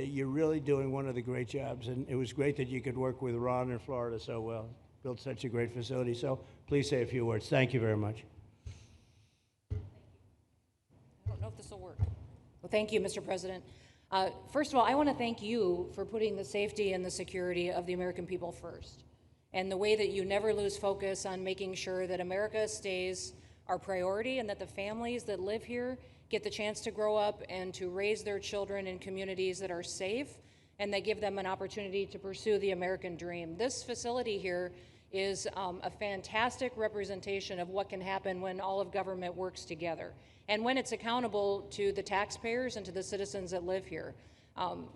you're really doing one of the great jobs. And it was great that you could work with Ron in Florida so well, built such a great facility. So please say a few words. Thank you very much. I don't know if this will work. Well, thank you, Mr. President. First of all, I want to thank you for putting the safety and the security of the American people first, and the way that you never lose focus on making sure that America stays our priority and that the families that live here get the chance to grow up and to raise their children in communities that are safe and that give them an opportunity to pursue the American dream. This facility here is a fantastic representation of what can happen when all of government works together and when it's accountable to the taxpayers and to the citizens that live here.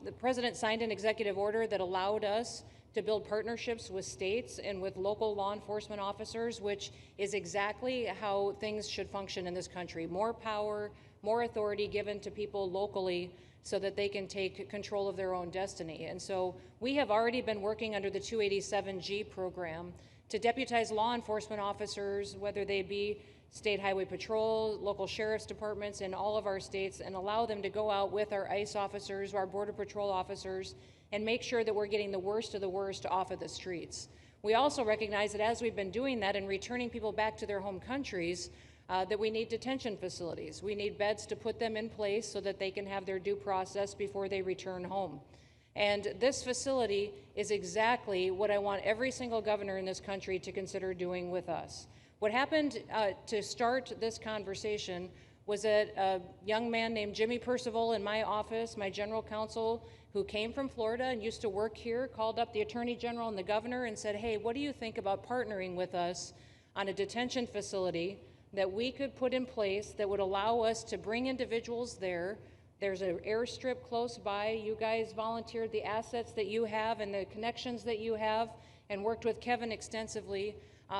The President signed an executive order that allowed us to build partnerships with states and with local law enforcement officers, which is exactly how things should function in this country. More power, more authority given to people locally so that they can take control of their own destiny. And so we have already been working under the 287G program to deputize law enforcement officers, whether they be state highway patrol, local sheriff's departments in all of our states, and allow them to go out with our ICE officers, our border patrol officers, and make sure that we're getting the worst of the worst off of the streets. We also recognize that as we've been doing that and returning people back to their home countries, that we need detention facilities. We need beds to put them in place so that they can have their due process before they return home. And this facility is exactly what I want every single governor in this country to consider doing with us. What happened to start this conversation was that a young man named Jimmy Percival in my office, my general counsel, who came from Florida and used to work here, called up the Attorney General and the governor and said, hey, what do you think about partnering with us on a detention facility that we could put in place that would allow us to bring individuals there? There's an airstrip close by. You guys volunteered the assets that you have and the connections that you have and worked with Kevin extensively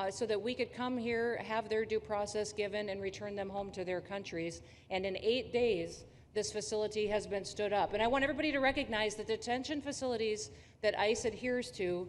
so that we could come here, have their due process given, and return them home to their countries. And in 8 days, this facility has been stood up. And I want everybody to recognize that detention facilities that ICE adheres to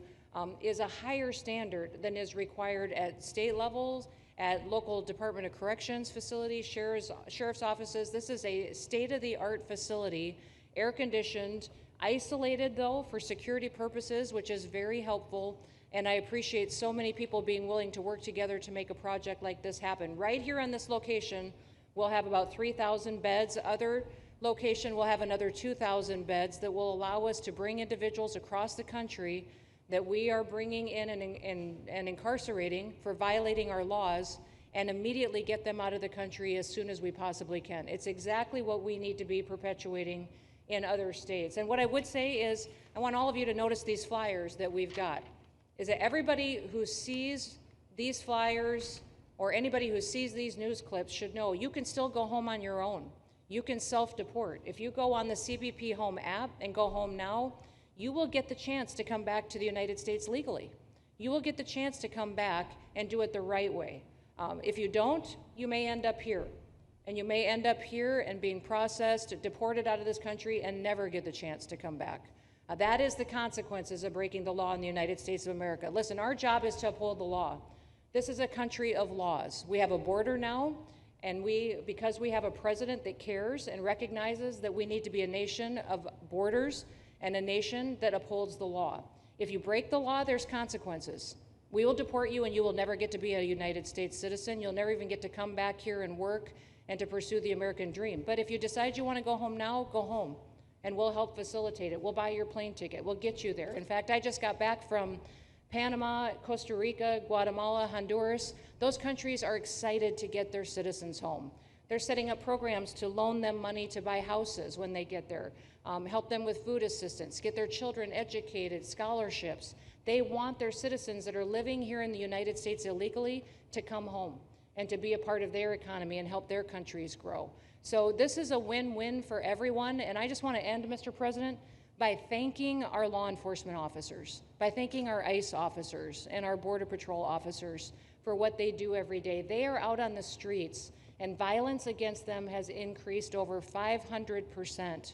is a higher standard than is required at state levels, at local Department of Corrections facilities, sheriff's offices. This is a state-of-the-art facility, air-conditioned, isolated though for security purposes, which is very helpful. And I appreciate so many people being willing to work together to make a project like this happen. Right here on this location, we'll have about 3,000 beds. Other location will have another 2,000 beds that will allow us to bring individuals across the country that we are bringing in and incarcerating for violating our laws and immediately get them out of the country as soon as we possibly can. It's exactly what we need to be perpetuating in other states. And what I would say is, I want all of you to notice these flyers that we've got, is that everybody who sees these flyers or anybody who sees these news clips should know you can still go home on your own. You can self-deport. If you go on the CBP Home app and go home now, you will get the chance to come back to the United States legally. You will get the chance to come back and do it the right way. If you don't, you may end up here. And you may end up here and being processed, deported out of this country, and never get the chance to come back. That is the consequences of breaking the law in the United States of America. Listen, our job is to uphold the law. This is a country of laws. We have a border now, and because we have a president that cares and recognizes that we need to be a nation of borders and a nation that upholds the law. If you break the law, there's consequences. We will deport you and you will never get to be a United States citizen. You'll never even get to come back here and work and to pursue the American dream. But if you decide you want to go home now, go home. And we'll help facilitate it. We'll buy your plane ticket. We'll get you there. In fact, I just got back from Panama, Costa Rica, Guatemala, Honduras. Those countries are excited to get their citizens home. They're setting up programs to loan them money to buy houses when they get there, help them with food assistance, get their children educated, scholarships. They want their citizens that are living here in the United States illegally to come home and to be a part of their economy and help their countries grow. So this is a win-win for everyone, and I just want to end, Mr. President, by thanking our law enforcement officers, by thanking our ICE officers and our Border Patrol officers for what they do every day. They are out on the streets, and violence against them has increased over 500%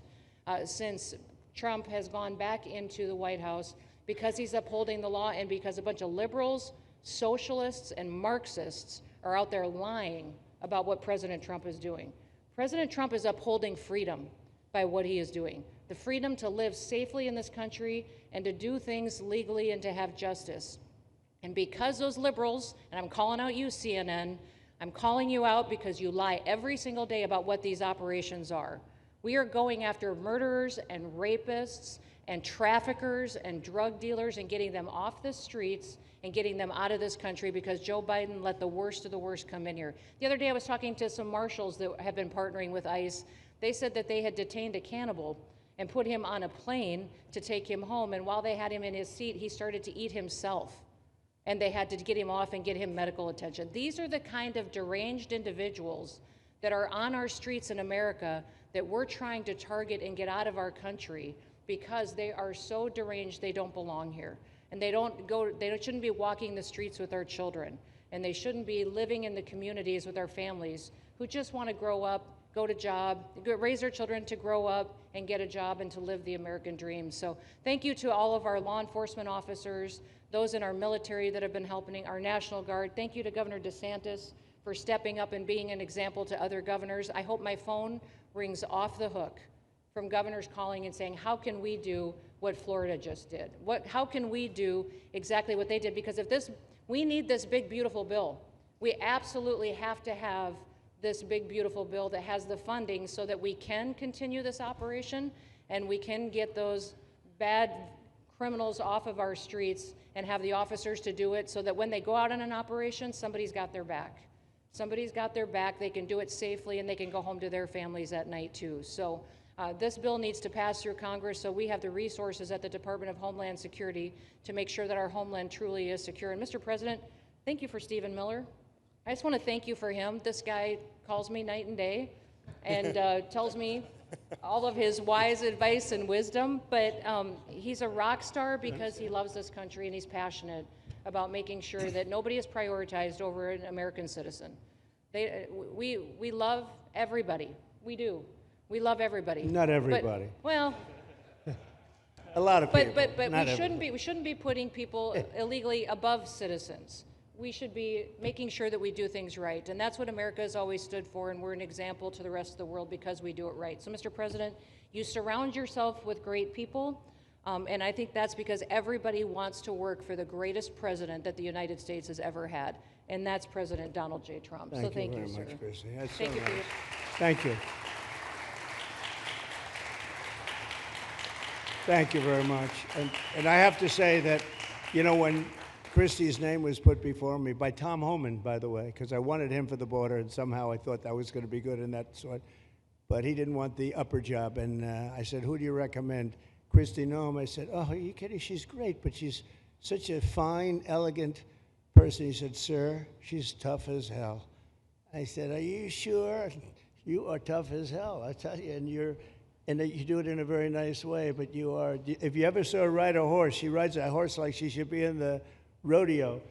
since Trump has gone back into the White House, because he's upholding the law and because a bunch of liberals, socialists, and Marxists are out there lying about what President Trump is doing. President Trump is upholding freedom by what he is doing. the freedom to live safely in this country and to do things legally and to have justice. And because those liberals, and I'm calling out you, CNN, I'm calling you out because you lie every single day about what these operations are. We are going after murderers and rapists and traffickers and drug dealers and getting them off the streets and getting them out of this country because Joe Biden let the worst of the worst come in here. The other day I was talking to some marshals that have been partnering with ICE. They said that they had detained a cannibal and put him on a plane to take him home, and while they had him in his seat, he started to eat himself. And they had to get him off and get him medical attention. These are the kind of deranged individuals that are on our streets in America that we're trying to target and get out of our country because they are so deranged they don't belong here. And they shouldn't be walking the streets with our children. And they shouldn't be living in the communities with our families who just want to grow up, go to job, raise their children to grow up and get a job and to live the American dream. So thank you to all of our law enforcement officers, those in our military that have been helping, our National Guard. Thank you to Governor DeSantis for stepping up and being an example to other governors. I hope my phone rings off the hook from governors calling and saying, how can we do what Florida just did? How can we do exactly what they did? Because we need this big, beautiful bill. We absolutely have to have this big, beautiful bill that has the funding so that we can continue this operation and we can get those bad criminals off of our streets and have the officers to do it so that when they go out on an operation, somebody's got their back. Somebody's got their back, they can do it safely, and they can go home to their families at night too. So this bill needs to pass through Congress so we have the resources at the Department of Homeland Security to make sure that our homeland truly is secure. And Mr. President, thank you for Stephen Miller. I just want to thank you for him. This guy calls me night and day and tells me all of his wise advice and wisdom, but he's a rock star because he loves this country and he's passionate about making sure that nobody is prioritized over an American citizen. We love everybody. We do. We love everybody. Not everybody. But, well, a lot of people. But Not we shouldn't be putting people illegally above citizens. We should be making sure that we do things right. And that's what America has always stood for, and we're an example to the rest of the world because we do it right. So, Mr. President, you surround yourself with great people, and I think that's because everybody wants to work for the greatest president that the United States has ever had, and that's President Donald J. Trump. Thank so you thank you, very sir. much, Kristi. That's Thank so you for nice. your Thank you. Thank you very much. And I have to say that, you know, when Kristi's name was put before me by Tom Homan, by the way, because I wanted him for the border, and somehow I thought that was going to be good in that sort. But he didn't want the upper job, and I said, who do you recommend? Kristi Noem. I said, oh, are you kidding? She's great, but she's such a fine, elegant person. He said, sir, she's tough as hell. I said, are you sure? You are tough as hell, I tell you, and you do it in a very nice way, but you are, if you ever saw her ride a horse, she rides a horse like she should be in the rodeo.